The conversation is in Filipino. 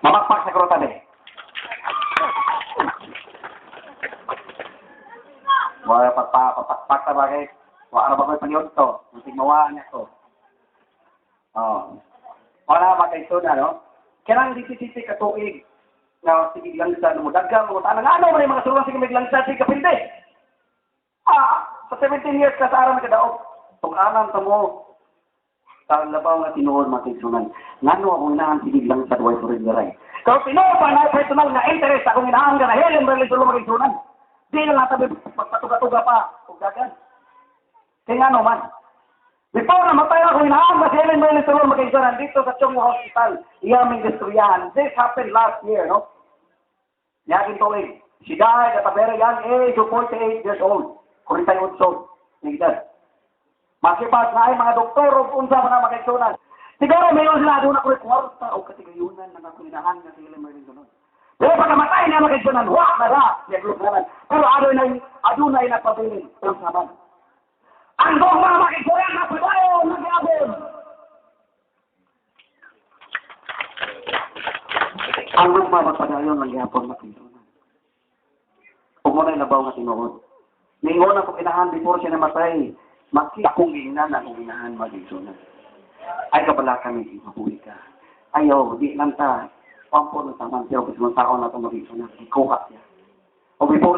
Mamagpak sa kruta de. Wala papak ta bagay. Wa ara ba koy panyod to? Musig mawaan niya to. Oh. Wala ba kay na no? Kailangan diti ka tuig. Na sige lang sa mo dagang mo tanang ano man mga suruan sige lang sa sige kapinde. Sa 17 years ka sa aram ka daog. Tug-anan ta mo. Sa labaw nga tinuod makisunan. Ngano ako inahan sige lang sa duway surrenderay. Kung tinuod pa na personal nga interest akong inahan ka na helen rally sulo makisunan. Di na tabi pagpatuga-tuga pa ug dagan. Kaya nga man. Before namatay ako, inaam na sila may litulong magkaisaran dito sa Chongo Hospital. Iyaming destroyahan. This happened last year, no? Yakin to eh. She died at a very young age of 48 years old. 48 old. Nigdad. Makipas na ay mga doktor o unsa mga magkaisunan. Siguro mayroon sila doon ako kwarta o katigayunan na ako inahan na sila may litulong. Pero pagkamatay na magkaisunan, wak na ra. Pero adunay na pabilin. Unsa man. Ang mga makikuyan na pagkayo nag-abon. Ang mga magpadayon nag-abon makikuyan. Huwag mo na inabaw na tinuod. Ningon ako inahan before siya namatay. Akong gingnan akong inahan mag-isunan. Ay kabala kami, mabuhi ka. Ayaw, di lang ta. Pampo na taman siya. Kasi mga tao na ito mag-isunan. Ikuha siya. O before